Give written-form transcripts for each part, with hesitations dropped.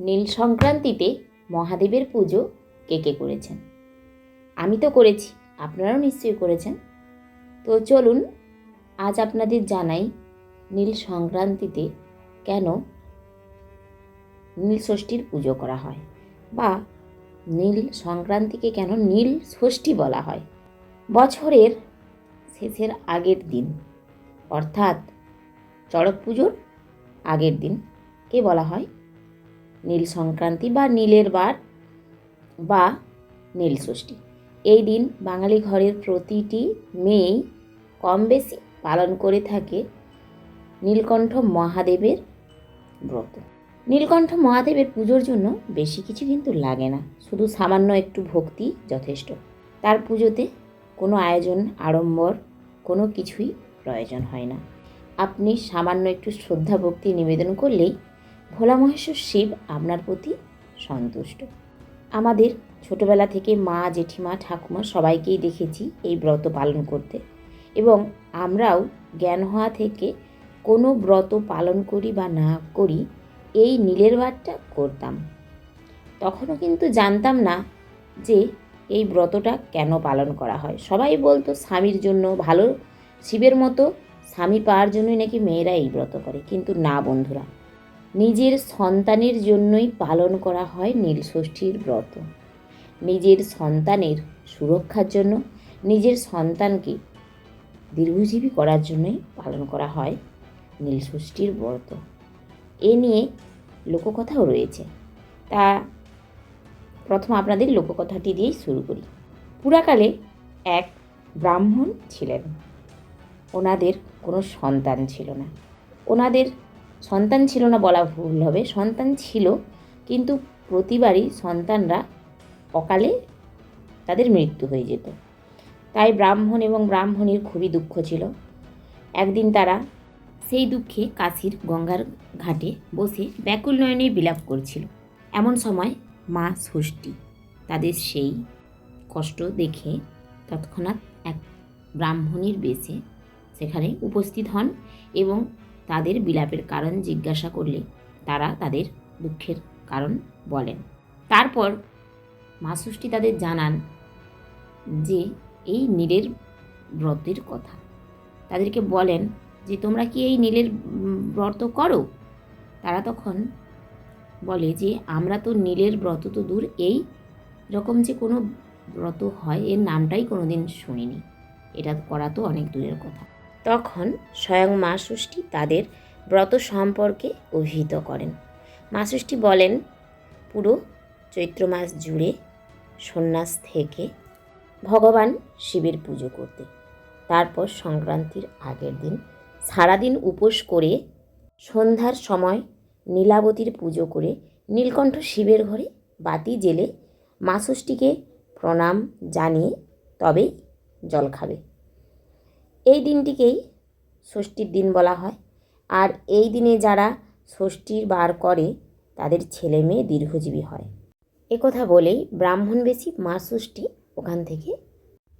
নীল সংক্রান্তিতে মহাদেবের পুজো কে কে করেছেন? আমি তো করেছি, আপনারাও নিশ্চয়ই করেছেন। তো চলুন আজ আপনাদের জানাই নীল সংক্রান্তিতে কেন নীল ষষ্ঠীর পুজো করা হয়, বা নীল সংক্রান্তিকে কেন নীল ষষ্ঠী বলা হয়। বছরের শেষের আগের দিন, অর্থাৎ চড়ক পুজোর আগের দিনকে বলা হয় নীল সংক্রান্তি বা নীলের বার বা নীল ষষ্ঠী। এই দিন বাঙালি ঘরের প্রতিটি মেয়েই কম বেশি পালন করে থাকে নীলকণ্ঠ মহাদেবের ব্রত। নীলকণ্ঠ মহাদেবের পুজোর জন্য বেশি কিছু কিন্তু লাগে না, শুধু সামান্য একটু ভক্তি যথেষ্ট। তার পুজোতে কোনো আয়োজন আড়ম্বর কোনো কিছুই প্রয়োজন হয় না। আপনি সামান্য একটু শ্রদ্ধা ভক্তি নিবেদন করলেই ভোলা মহেশ্বর শিব আপনার প্রতি সন্তুষ্ট। আমাদের ছোটবেলা থেকে মা, জেঠিমা, ঠাকুমা সবাইকেই দেখেছি এই ব্রত পালন করতে, এবং আমরাও জ্ঞান হওয়া থেকে কোনো ব্রত পালন করি বা না করি এই নীলের বারটা করতাম। তখনও কিন্তু জানতাম না যে এই ব্রতটা কেন পালন করা হয়। সবাই বলতো স্বামীর জন্য, ভালো শিবের মতো স্বামী পাওয়ার জন্যই নাকি মেয়েরা এই ব্রত করে। কিন্তু না বন্ধুরা, নিজের সন্তানের জন্যই পালন করা হয় নীল ষষ্ঠীর ব্রত। নিজের সন্তানের সুরক্ষার জন্য, নিজের সন্তানকে দীর্ঘজীবী করার জন্যই পালন করা হয় নীল ষষ্ঠীর ব্রত। এ নিয়ে লোককথাও রয়েছে। তা প্রথম আপনাদের লোককথাটি দিয়েই শুরু করি। পুরাকালে এক ব্রাহ্মণ ছিলেন। ওনাদের কোনো সন্তান ছিল না। ওনাদের সন্তান ছিল না বলা ভুল হবে, সন্তান ছিল, কিন্তু প্রতিবারই সন্তানরা অকালে তাদের মৃত্যু হয়ে যেত। তাই ব্রাহ্মণ এবং ব্রাহ্মণীর খুবই দুঃখ ছিল। একদিন তারা সেই দুঃখে কাশীর গঙ্গার ঘাটে বসে ব্যাকুল নয়নে বিলাপ করছিল। এমন সময় মা ষষ্ঠী তাদের সেই কষ্ট দেখে তৎক্ষণাৎ এক ব্রাহ্মণীর বেশে সেখানে উপস্থিত হন এবং তাদের বিলাপের কারণ জিজ্ঞাসা করলে তারা তাদের দুঃখের কারণ বলেন। তারপর মা ষষ্ঠী তাদের জানান যে এই নীলের ব্রতের কথা। তাদেরকে বলেন যে তোমরা কি এই নীলের ব্রত করো? তারা তখন বলে যে আমরা তো নীলের ব্রত তো দূর, এই রকম যে কোনো ব্রত হয় এর নামটাই কোনো দিন শুনিনি, এটা করা তো অনেক দূরের কথা। তখন স্বয়ং মা ষষ্ঠী তাদের ব্রত সম্পর্কে অভিহিত করেন। মা ষষ্ঠী বলেন, পুরো চৈত্র মাস জুড়ে সন্ন্যাস থেকে ভগবান শিবের পুজো করতে, তারপর সংক্রান্তির আগের দিন সারাদিন উপোস করে সন্ধ্যার সময় নীলাবতীর পুজো করে নীলকণ্ঠ শিবের ঘরে বাতি জেলে মা ষষ্ঠীকে প্রণাম জানিয়ে তবেই জল খাবে। এই দিনটিকেই ষষ্ঠীর দিন বলা হয়। আর এই দিনে যারা ষষ্ঠীর বার করে তাদের ছেলে মেয়ে দীর্ঘজীবী হয়। একথা বলেই ব্রাহ্মণবেশী মা ষষ্ঠী ওখান থেকে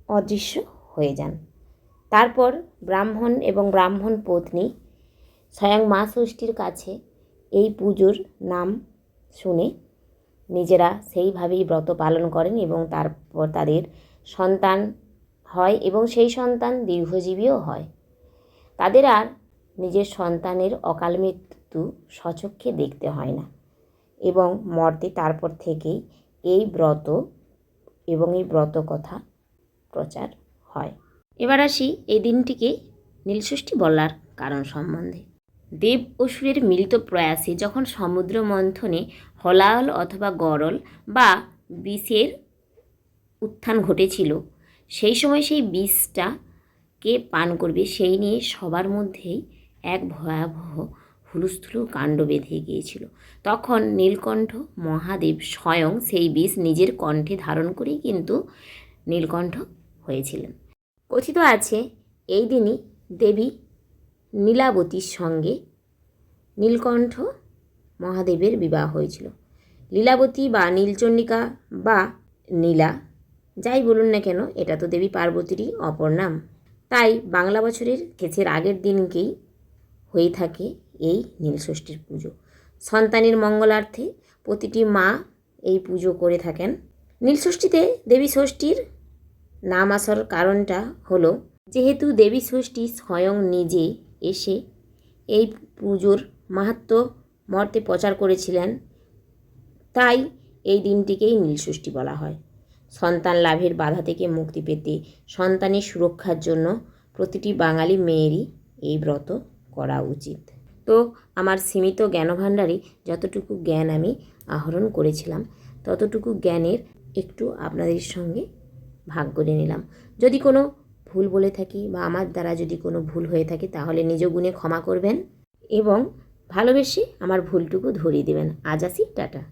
অদৃশ্য হয়ে যান। তারপর ব্রাহ্মণ এবং ব্রাহ্মণ পত্নী স্বয়ং মা ষষ্ঠীর কাছে এই পুজোর নাম শুনে নিজেরা সেইভাবেই ব্রত পালন করেন এবং তারপর তাদের সন্তান হয় এবং সেই সন্তান দীর্ঘজীবীও হয়। তাদের আর নিজের সন্তানের অকাল মৃত্যু স্বচক্ষে দেখতে হয় না এবং মর্তে তারপর থেকেই এই ব্রত এবং এই ব্রত কথা প্রচার হয়। এবার আসি এই দিনটিকে নীলষষ্ঠী বলার কারণ সম্বন্ধে। দেব অসুরের মিলিত প্রয়াসে যখন সমুদ্র মন্থনে হলাহল অথবা গরল বা বিষের উত্থান ঘটেছিল, সেই সময় সেই বিষটা কে পান করবে সেই নিয়ে সবার মধ্যেই এক ভয়াবহ হুলস্থুল কাণ্ড বেঁধে গিয়েছিল। তখন নীলকণ্ঠ মহাদেব স্বয়ং সেই বিষ নিজের কণ্ঠে ধারণ করেই কিন্তু নীলকণ্ঠ হয়েছিলেন। কথিত আছে এই দিনই দেবী নীলাবতীর সঙ্গে নীলকণ্ঠ মহাদেবের বিবাহ হয়েছিল। লীলাবতী বা নীলচণ্ডিকা বা নীলা, যাই বলুন না কেন, এটা তো দেবী পার্বতীরই অপর নাম। তাই বাংলা বছরের শেষের আগের দিনকেই হয়ে থাকে এই নীলষষ্ঠীর পুজো। সন্তানের মঙ্গলার্থে প্রতিটি মা এই পুজো করে থাকেন। নীলষষ্ঠীতে দেবী ষষ্ঠীর নাম আসার কারণটা হলো, যেহেতু দেবী ষষ্ঠী স্বয়ং নিজে এসে এই পুজোর মাহাত্ম্য মর্তে প্রচার করেছিলেন, তাই এই দিনটিকেই নীলষষ্ঠী বলা হয়। সন্তান লাভের বাধা থেকে মুক্তি পেতে, সন্তানের সুরক্ষার জন্য প্রতিটি বাঙালি মেয়েরই এই ব্রত করা উচিত। তো আমার সীমিত জ্ঞানভাণ্ডারে যতটুকু জ্ঞান আমি আহরণ করেছিলাম, ততটুকু জ্ঞানের একটু আপনাদের সঙ্গে ভাগ করে নিলাম। যদি কোনো ভুল বলে থাকি বা আমার দ্বারা যদি কোনো ভুল হয়ে থাকে, তাহলে নিজ গুণে ক্ষমা করবেন এবং ভালোবেসে আমার ভুলটুকু ধরিয়ে দেবেন। আজ আসি, টাটা।